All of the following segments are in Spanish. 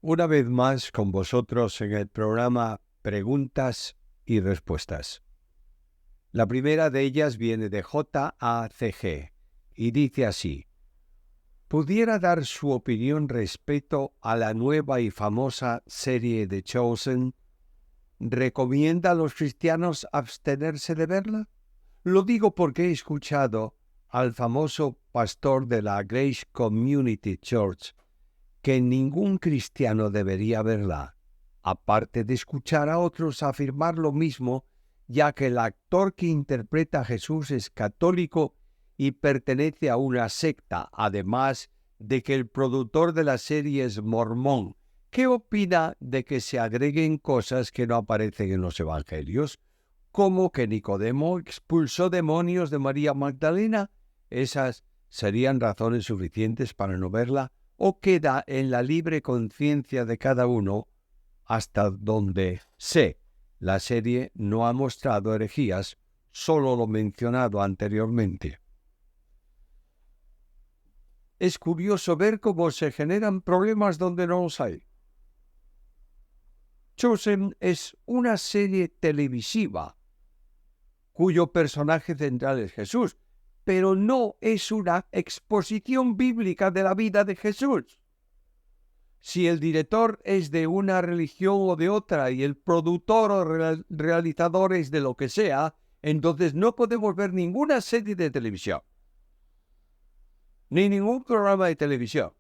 Una vez más con vosotros en el programa Preguntas y Respuestas. La primera de ellas viene de JACG y dice así: ¿pudiera dar su opinión respecto a la nueva y famosa serie de Chosen? ¿Recomienda a los cristianos abstenerse de verla? Lo digo porque he escuchado al famoso pastor de la Grace Community Church que ningún cristiano debería verla, aparte de escuchar a otros afirmar lo mismo, ya que el actor que interpreta a Jesús es católico y pertenece a una secta, además de que el productor de la serie es mormón. ¿Qué opina de que se agreguen cosas que no aparecen en los evangelios? ¿Como que Nicodemo expulsó demonios de María Magdalena? ¿Esas serían razones suficientes para no verla? ¿O queda en la libre conciencia de cada uno? Hasta donde sé, la serie no ha mostrado herejías, solo lo mencionado anteriormente. Es curioso ver cómo se generan problemas donde no los hay. Chosen es una serie televisiva cuyo personaje central es Jesús, pero no es una exposición bíblica de la vida de Jesús. Si el director es de una religión o de otra y el productor o realizador es de lo que sea, entonces no podemos ver ninguna serie de televisión, ni ningún programa de televisión,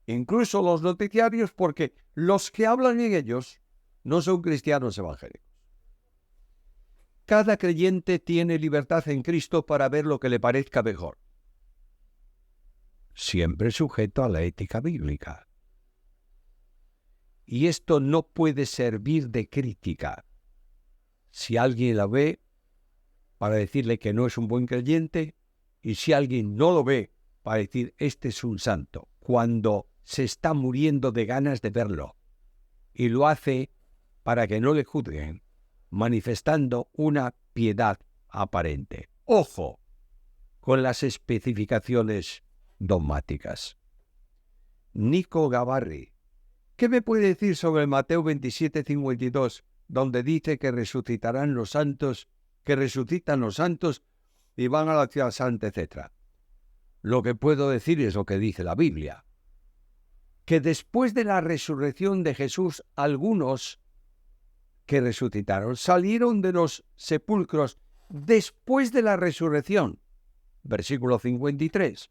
incluso los noticiarios, porque los que hablan en ellos no son cristianos evangélicos. Cada creyente tiene libertad en Cristo para ver lo que le parezca mejor, siempre sujeto a la ética bíblica. Y esto no puede servir de crítica. Si alguien la ve, para decirle que no es un buen creyente, y si alguien no lo ve, para decir este es un santo, cuando se está muriendo de ganas de verlo, y lo hace para que no le juzguen, manifestando una piedad aparente. ¡Ojo con las especificaciones dogmáticas! Nico Gavarri, ¿qué me puede decir sobre Mateo 27:52, donde dice que resucitarán los santos, que resucitan los santos y van a la ciudad santa, etc.? Lo que puedo decir es lo que dice la Biblia, que después de la resurrección de Jesús, algunos que resucitaron salieron de los sepulcros después de la resurrección. Versículo 53.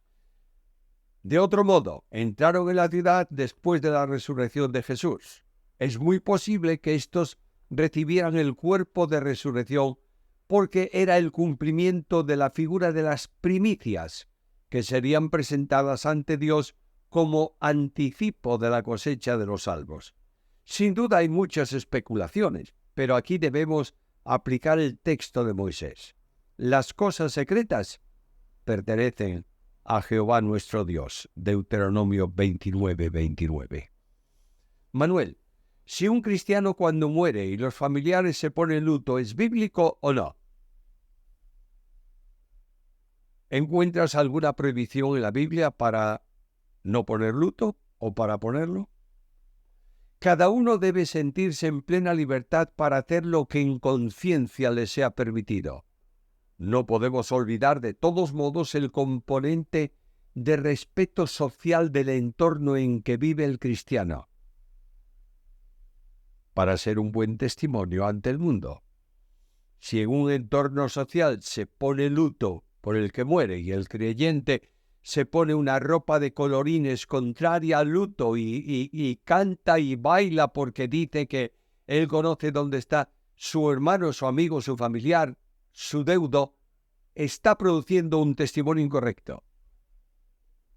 De otro modo, entraron en la ciudad después de la resurrección de Jesús. Es muy posible que estos recibieran el cuerpo de resurrección porque era el cumplimiento de la figura de las primicias que serían presentadas ante Dios como anticipo de la cosecha de los salvos. Sin duda hay muchas especulaciones, pero aquí debemos aplicar el texto de Moisés. Las cosas secretas pertenecen a Jehová nuestro Dios. Deuteronomio 29:29. Manuel, si un cristiano cuando muere y los familiares se ponen luto, ¿es bíblico o no? ¿Encuentras alguna prohibición en la Biblia para no poner luto o para ponerlo? Cada uno debe sentirse en plena libertad para hacer lo que en conciencia le sea permitido. No podemos olvidar de todos modos el componente de respeto social del entorno en que vive el cristiano, para ser un buen testimonio ante el mundo. Si en un entorno social se pone luto por el que muere y el creyente se pone una ropa de colorines contraria al luto y canta y baila porque dice que él conoce dónde está su hermano, su amigo, su familiar, su deudo, está produciendo un testimonio incorrecto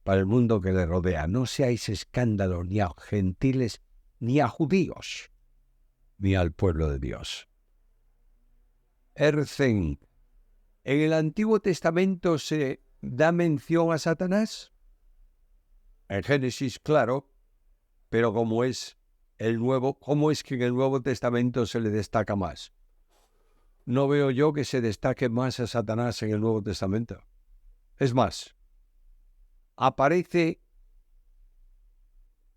para el mundo que le rodea. No seáis escándalos ni a gentiles, ni a judíos, ni al pueblo de Dios. Erzen, ¿en el Antiguo Testamento se da mención a Satanás? En Génesis, claro, pero ¿cómo es que en el Nuevo Testamento se le destaca más? No veo yo que se destaque más a Satanás en el Nuevo Testamento. Es más, aparece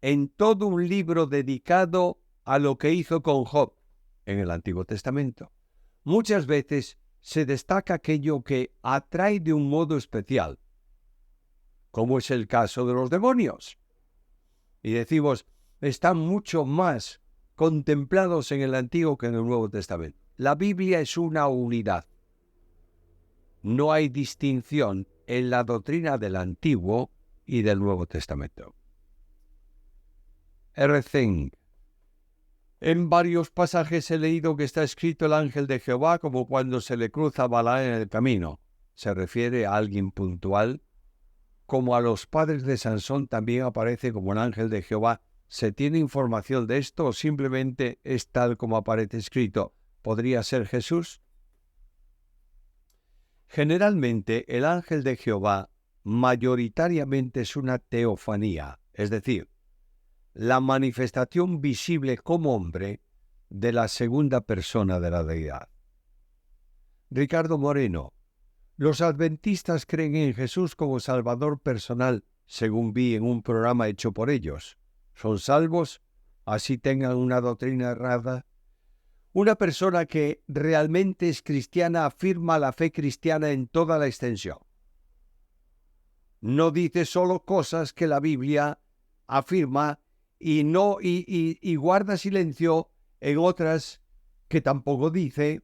en todo un libro dedicado a lo que hizo con Job en el Antiguo Testamento. Muchas veces se destaca aquello que atrae de un modo especial, como es el caso de los demonios. Y decimos, están mucho más contemplados en el Antiguo que en el Nuevo Testamento. La Biblia es una unidad. No hay distinción en la doctrina del Antiguo y del Nuevo Testamento. R. En varios pasajes he leído que está escrito el ángel de Jehová como cuando se le cruza Balaam en el camino. ¿Se refiere a alguien puntual? Como a los padres de Sansón también aparece como el ángel de Jehová. ¿Se tiene información de esto o simplemente es tal como aparece escrito? ¿Podría ser Jesús? Generalmente el ángel de Jehová mayoritariamente es una teofanía, es decir, la manifestación visible como hombre de la segunda persona de la deidad. Ricardo Moreno, los adventistas creen en Jesús como Salvador personal, según vi en un programa hecho por ellos. ¿Son salvos? ¿Así tengan una doctrina errada? Una persona que realmente es cristiana afirma la fe cristiana en toda la extensión. No dice solo cosas que la Biblia afirma y guarda silencio en otras que tampoco dice,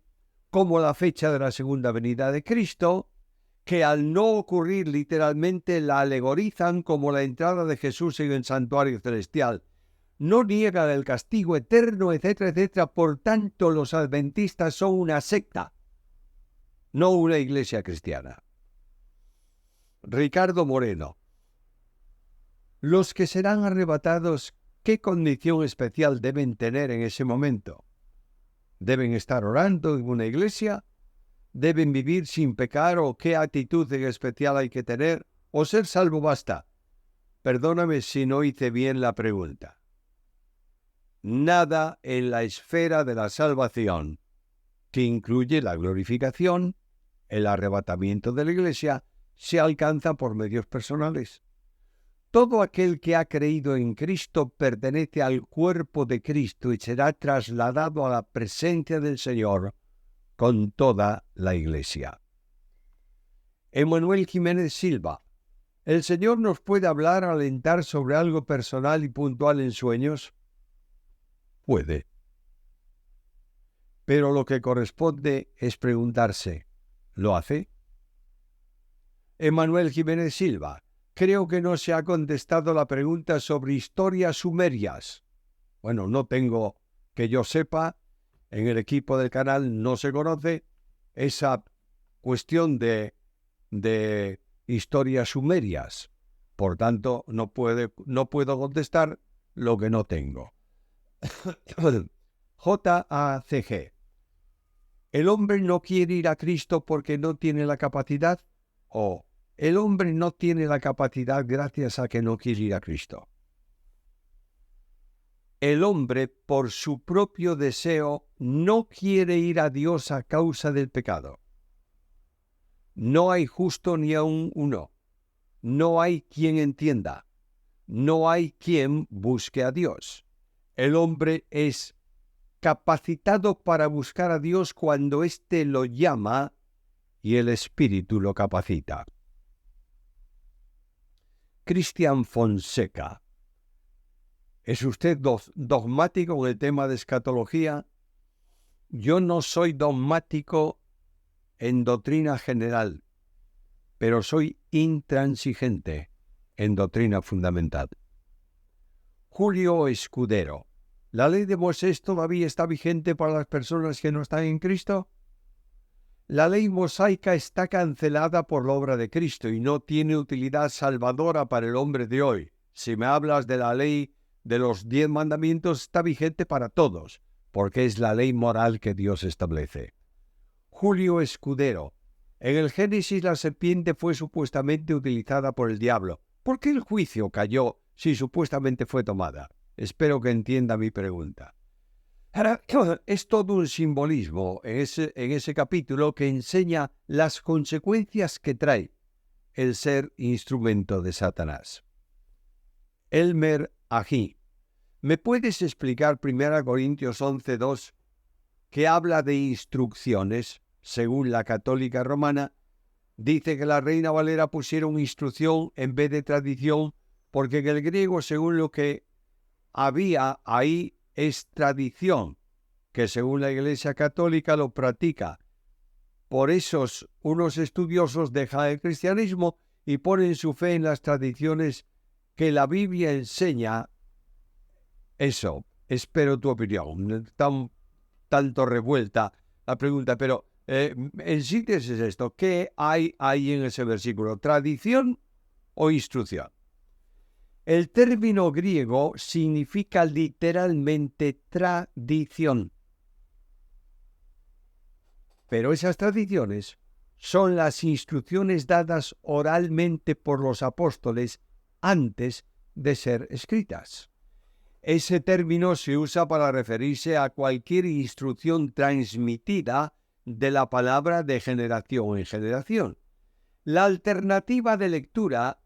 como la fecha de la segunda venida de Cristo, que al no ocurrir literalmente la alegorizan como la entrada de Jesús en el santuario celestial. No niegan el castigo eterno, etcétera, etcétera. Por tanto, los adventistas son una secta, no una iglesia cristiana. Ricardo Moreno. Los que serán arrebatados, ¿qué condición especial deben tener en ese momento? ¿Deben estar orando en una iglesia? ¿Deben vivir sin pecar o qué actitud en especial hay que tener? ¿O ser salvo basta? Perdóname si no hice bien la pregunta. Nada en la esfera de la salvación, que incluye la glorificación, el arrebatamiento de la iglesia, se alcanza por medios personales. Todo aquel que ha creído en Cristo pertenece al cuerpo de Cristo y será trasladado a la presencia del Señor con toda la iglesia. Emanuel Jiménez Silva. ¿El Señor nos puede hablar, alentar sobre algo personal y puntual en sueños? Puede. Pero lo que corresponde es preguntarse, ¿lo hace? Emanuel Jiménez Silva. Creo que no se ha contestado la pregunta sobre historias sumerias. Bueno, no tengo que yo sepa, en el equipo del canal no se conoce esa cuestión de historias sumerias. Por tanto, no puedo contestar lo que no tengo. JACG. ¿El hombre no quiere ir a Cristo porque no tiene la capacidad? ¿O el hombre no tiene la capacidad gracias a que no quiere ir a Cristo? El hombre, por su propio deseo, no quiere ir a Dios a causa del pecado. No hay justo ni aun uno. No hay quien entienda. No hay quien busque a Dios. El hombre es capacitado para buscar a Dios cuando éste lo llama y el Espíritu lo capacita. Cristian Fonseca. ¿Es usted dogmático en el tema de escatología? Yo no soy dogmático en doctrina general, pero soy intransigente en doctrina fundamental. Julio Escudero. ¿La ley de Moisés todavía está vigente para las personas que no están en Cristo? La ley mosaica está cancelada por la obra de Cristo y no tiene utilidad salvadora para el hombre de hoy. Si me hablas de la ley de los 10 mandamientos, está vigente para todos, porque es la ley moral que Dios establece. Julio Escudero. En el Génesis la serpiente fue supuestamente utilizada por el diablo. ¿Por qué el juicio cayó si supuestamente fue tomada? Espero que entienda mi pregunta. Ahora, es todo un simbolismo en ese capítulo que enseña las consecuencias que trae el ser instrumento de Satanás. Elmer aquí. ¿Me puedes explicar 1 Corintios 11:2, que habla de instrucciones? Según la Católica Romana, dice que la Reina Valera pusieron instrucción en vez de tradición, porque en el griego, según lo que había ahí, es tradición, que según la Iglesia Católica lo practica. Por eso unos estudiosos dejan el cristianismo y ponen su fe en las tradiciones que la Biblia enseña. Eso, espero tu opinión. Tanto revuelta la pregunta, pero en síntesis esto, ¿qué hay ahí en ese versículo? ¿Tradición o instrucción? El término griego significa literalmente tradición. Pero esas tradiciones son las instrucciones dadas oralmente por los apóstoles antes de ser escritas. Ese término se usa para referirse a cualquier instrucción transmitida de la palabra de generación en generación. La alternativa de lectura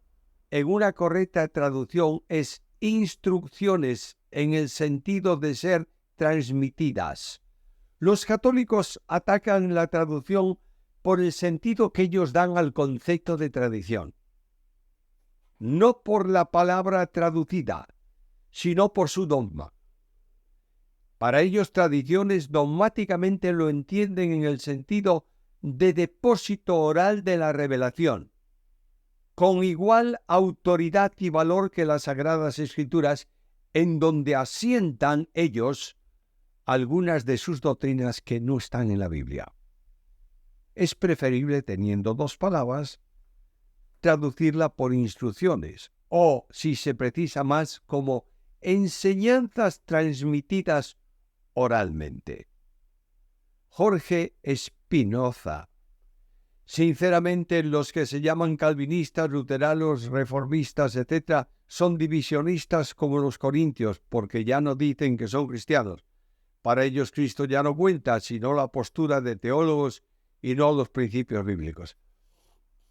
en una correcta traducción es instrucciones en el sentido de ser transmitidas. Los católicos atacan la traducción por el sentido que ellos dan al concepto de tradición, no por la palabra traducida, sino por su dogma. Para ellos, tradiciones dogmáticamente lo entienden en el sentido de depósito oral de la revelación, con igual autoridad y valor que las Sagradas Escrituras, en donde asientan ellos algunas de sus doctrinas que no están en la Biblia. Es preferible, teniendo dos palabras, traducirla por instrucciones, o, si se precisa más, como enseñanzas transmitidas oralmente. Jorge Espinoza. Sinceramente, los que se llaman calvinistas, luteranos, reformistas, etc., son divisionistas como los corintios, porque ya no dicen que son cristianos. Para ellos Cristo ya no cuenta, sino la postura de teólogos y no los principios bíblicos.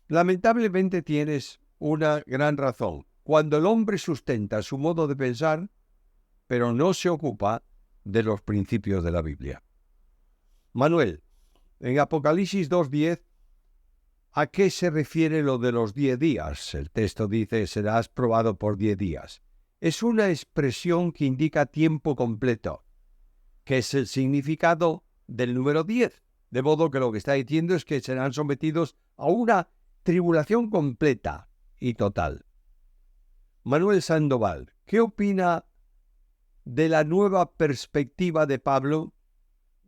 Lamentablemente tienes una gran razón. Cuando el hombre sustenta su modo de pensar, pero no se ocupa de los principios de la Biblia. Manuel, en Apocalipsis 2:10, ¿a qué se refiere lo de los 10 días? El texto dice, serás probado por 10 días. Es una expresión que indica tiempo completo, que es el significado del número 10. De modo que lo que está diciendo es que serán sometidos a una tribulación completa y total. Manuel Sandoval, ¿qué opina de la nueva perspectiva de Pablo?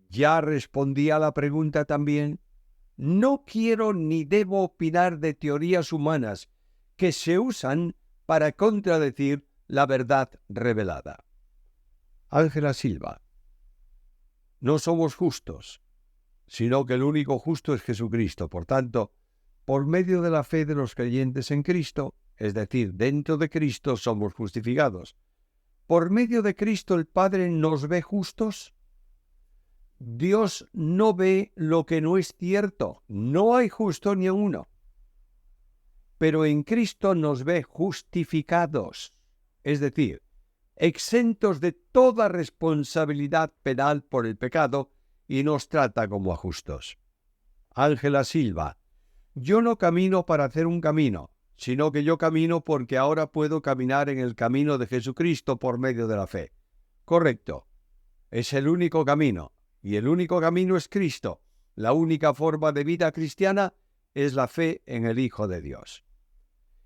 Ya respondí a la pregunta también. No quiero ni debo opinar de teorías humanas que se usan para contradecir la verdad revelada. Ángela Silva. No somos justos, sino que el único justo es Jesucristo. Por tanto, por medio de la fe de los creyentes en Cristo, es decir, dentro de Cristo somos justificados. ¿Por medio de Cristo el Padre nos ve justos? Dios no ve lo que no es cierto. No hay justo ni uno. Pero en Cristo nos ve justificados, es decir, exentos de toda responsabilidad penal por el pecado, y nos trata como a justos. Ángela Silva. Yo no camino para hacer un camino, sino que yo camino porque ahora puedo caminar en el camino de Jesucristo por medio de la fe. Correcto. Es el único camino. Y el único camino es Cristo. La única forma de vida cristiana es la fe en el Hijo de Dios.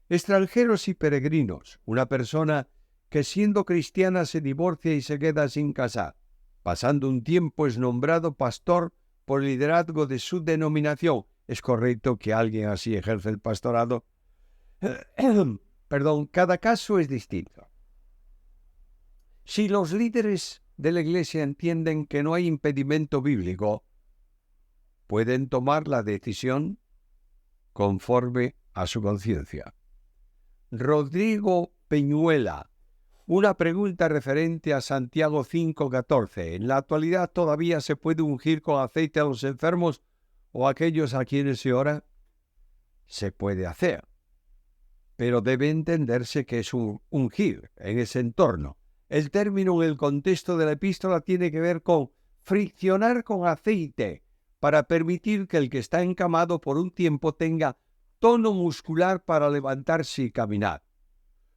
Extranjeros y peregrinos. Una persona que siendo cristiana se divorcia y se queda sin casar. Pasando un tiempo es nombrado pastor por el liderazgo de su denominación. ¿Es correcto que alguien así ejerce el pastorado? Perdón, cada caso es distinto. Si los líderes de la Iglesia entienden que no hay impedimento bíblico, pueden tomar la decisión conforme a su conciencia. Rodrigo Peñuela, una pregunta referente a Santiago 5:14. ¿En la actualidad todavía se puede ungir con aceite a los enfermos o a aquellos a quienes se ora? Se puede hacer, pero debe entenderse que es un ungir en ese entorno. El término en el contexto de la epístola tiene que ver con friccionar con aceite para permitir que el que está encamado por un tiempo tenga tono muscular para levantarse y caminar.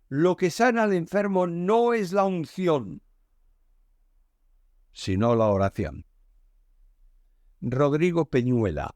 Lo que sana al enfermo no es la unción, sino la oración. Rodrigo Peñuela.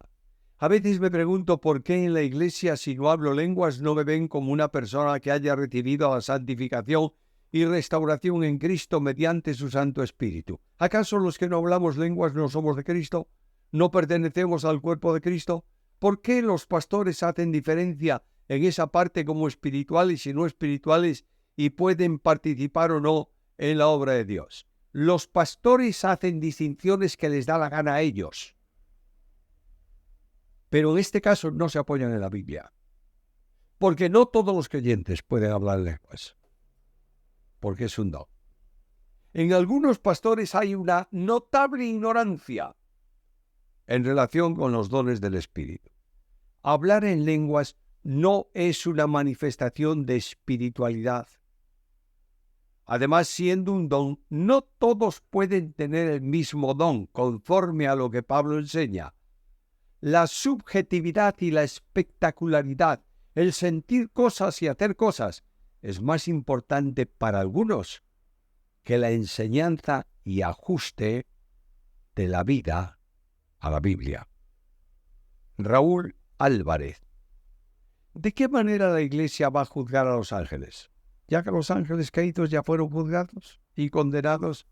A veces me pregunto por qué en la iglesia, si no hablo lenguas, no me ven como una persona que haya recibido la santificación y restauración en Cristo mediante su Santo Espíritu. ¿Acaso los que no hablamos lenguas no somos de Cristo? ¿No pertenecemos al cuerpo de Cristo? ¿Por qué los pastores hacen diferencia en esa parte como espirituales y no espirituales y pueden participar o no en la obra de Dios? Los pastores hacen distinciones que les da la gana a ellos. Pero en este caso no se apoyan en la Biblia. Porque no todos los creyentes pueden hablar lenguas. Porque es un don. En algunos pastores hay una notable ignorancia en relación con los dones del Espíritu. Hablar en lenguas no es una manifestación de espiritualidad. Además, siendo un don, no todos pueden tener el mismo don, conforme a lo que Pablo enseña. La subjetividad y la espectacularidad, el sentir cosas y hacer cosas, es más importante para algunos que la enseñanza y ajuste de la vida a la Biblia. Raúl Álvarez. ¿De qué manera la Iglesia va a juzgar a los ángeles? Ya que los ángeles caídos ya fueron juzgados y condenados,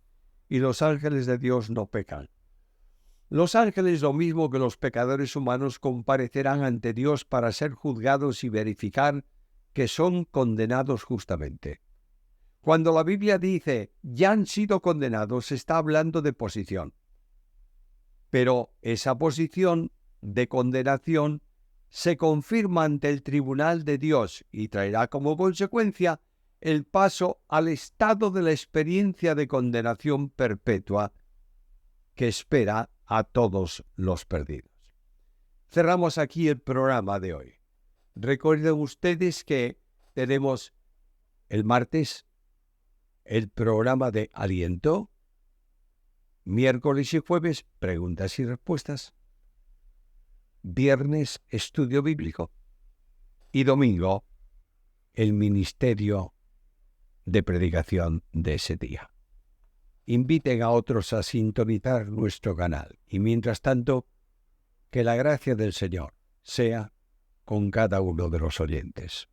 y los ángeles de Dios no pecan. Los ángeles, lo mismo que los pecadores humanos, comparecerán ante Dios para ser juzgados y verificar que son condenados justamente. Cuando la Biblia dice ya han sido condenados, está hablando de posición. Pero esa posición de condenación se confirma ante el tribunal de Dios y traerá como consecuencia el paso al estado de la experiencia de condenación perpetua que espera a todos los perdidos. Cerramos aquí el programa de hoy. Recuerden ustedes que tenemos el martes el programa de aliento, miércoles y jueves preguntas y respuestas, viernes estudio bíblico y domingo el ministerio de predicación de ese día. Inviten a otros a sintonizar nuestro canal y mientras tanto, que la gracia del Señor sea con cada uno de los oyentes.